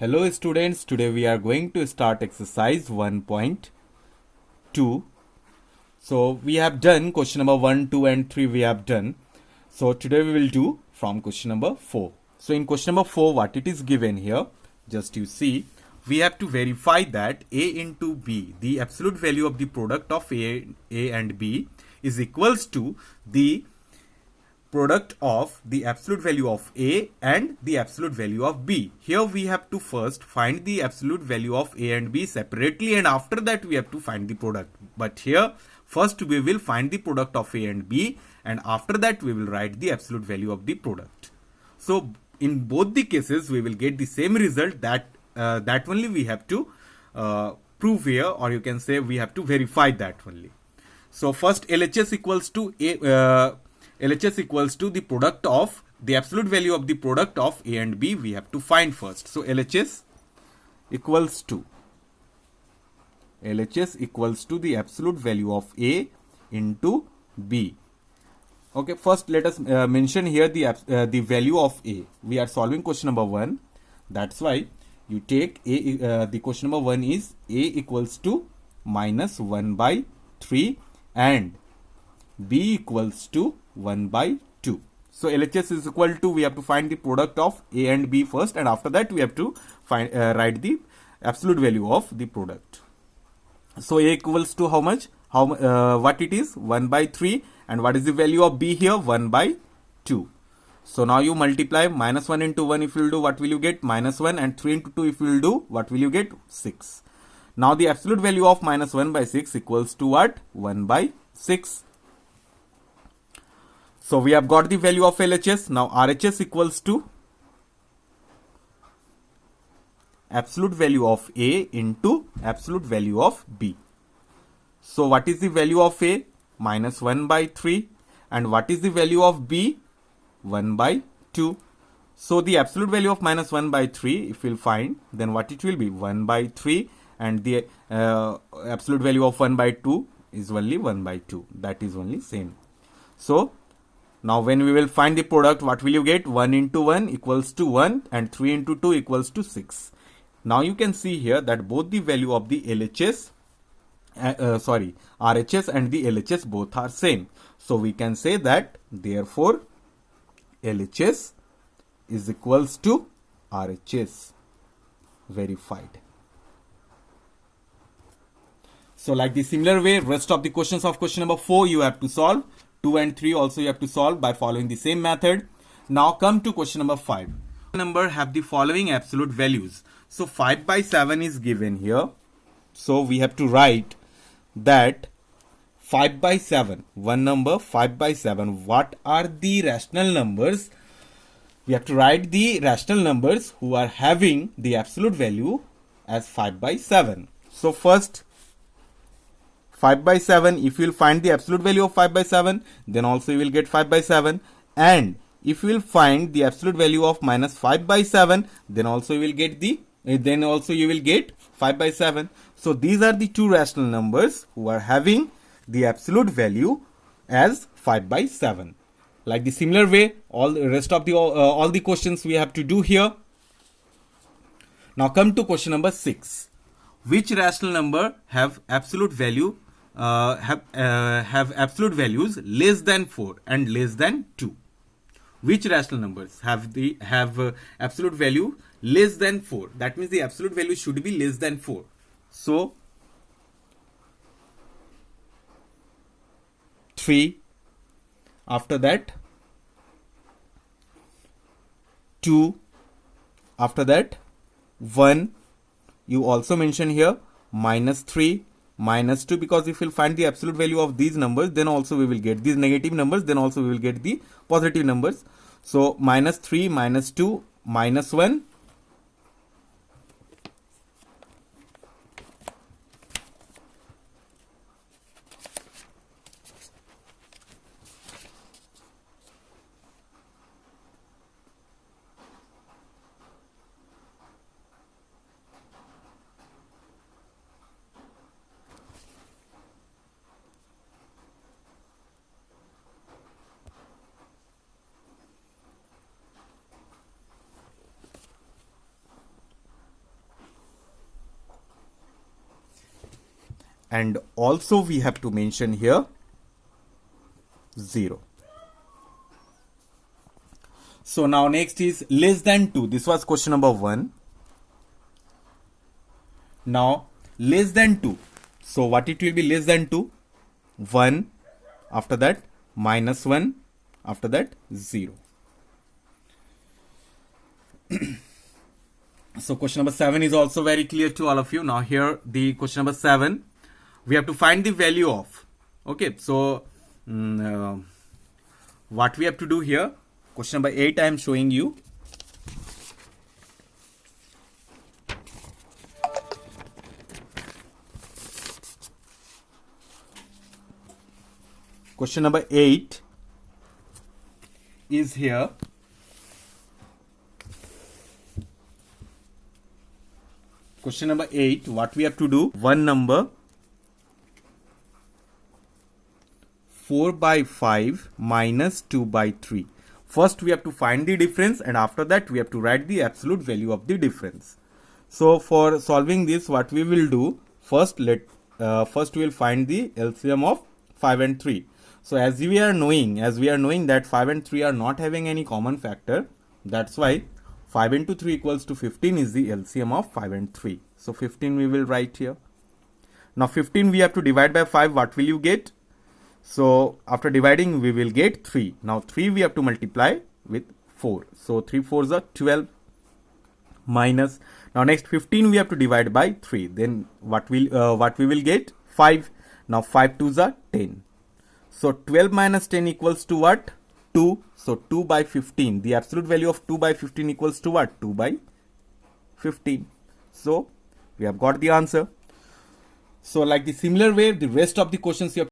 Hello students, today we are going to start exercise 1.2. So we have done question number 1, 2 and 3 we have done. So today we will do from question number 4. So in question number 4 what it is given here, just you see, we have to verify that A into B, the absolute value of the product of A and B is equals to the product of the absolute value of A and the absolute value of B. Here we have to first find the absolute value of A and B separately, and after that we have to find the product. But here first we will find the product of A and B, and after that we will write the absolute value of the product. So in both the cases we will get the same result. That only we have to prove here, or you can say we have to verify that only. So first LHS equals to LHS equals to the product of the absolute value of the product of A and B we have to find first. So LHS equals to the absolute value of A into B. Okay, first let us mention here the value of A. We are solving question number 1. That's why you take A. The question number 1 is A equals to minus 1 by 3 and B equals to 1 by 2. So LHS is equal to, we have to find the product of A and B first, and after that we have to find write the absolute value of the product. So A equals to how much? What it is? 1 by 3, and what is the value of B here? 1 by 2. So now you multiply minus 1 into 1, if you will do, what will you get? Minus 1, and 3 into 2, if you will do, what will you get? 6. Now the absolute value of minus 1 by 6 equals to what? 1 by 6. So we have got the value of LHS. Now RHS equals to absolute value of A into absolute value of B. So what is the value of A? Minus 1 by 3. And what is the value of B? 1 by 2. So the absolute value of minus 1 by 3, if we'll find, then what it will be? 1 by 3. And the absolute value of 1 by 2 is only 1 by 2. That is only same. So now when we will find the product, what will you get? 1 into 1 equals to 1 and 3 into 2 equals to 6. Now you can see here that both the value of the RHS and the LHS both are same. So we can say that therefore LHS is equals to RHS. Verified. So like the similar way, rest of the questions of question number 4 you have to solve. 2 and 3 also you have to solve by following the same method. Now come to question number 5. Number have the following absolute values. So 5 by 7 is given here. So we have to write that 5 by 7, one number 5 by 7. What are the rational numbers? We have to write the rational numbers who are having the absolute value as 5 by 7. So first 5 by 7, if you will find the absolute value of 5 by 7, then also you will get 5 by 7. And if you will find the absolute value of minus 5 by 7, then also you will get 5 by 7. So these are the two rational numbers who are having the absolute value as 5 by 7. Like the similar way, all the rest of the all the questions we have to do here. Now come to question number 6. Which rational number have absolute value have absolute values less than 4 and less than 2? Which rational numbers have absolute value less than 4? That means the absolute value should be less than 4. So 3, after that 2, after that 1. You also mention here minus 3, minus 2, because if we'll find the absolute value of these numbers, then also we will get these negative numbers, then also we will get the positive numbers. So minus 3, minus 2, minus 1. and also we have to mention here 0. So now next is less than 2. This was question number 1. Now less than 2. So what it will be less than 2? 1, after that minus 1, after that 0. So question number 7 is also very clear to all of you. Now here the question number 7, we have to find the value of. Okay, so what we have to do here, question number 8 I am showing you. Question number 8 is here. Question number 8, what we have to do? One number 4 by 5 minus 2 by 3. First we have to find the difference, and after that we have to write the absolute value of the difference. So for solving this, what we will do, first we will find the LCM of 5 and 3. So as we are knowing that 5 and 3 are not having any common factor, that's why 5 into 3 equals to 15 is the LCM of 5 and 3. So 15 we will write here. Now 15 we have to divide by 5. What will you get? So after dividing we will get 3. Now 3 we have to multiply with 4. So 3 4s are 12 minus. Now next 15 we have to divide by 3. Then what we will get? 5. Now 5 2s are 10. So 12 minus 10 equals to what? 2. So 2 by 15. The absolute value of 2 by 15 equals to what? 2 by 15. So we have got the answer. So like the similar way, the rest of the questions you have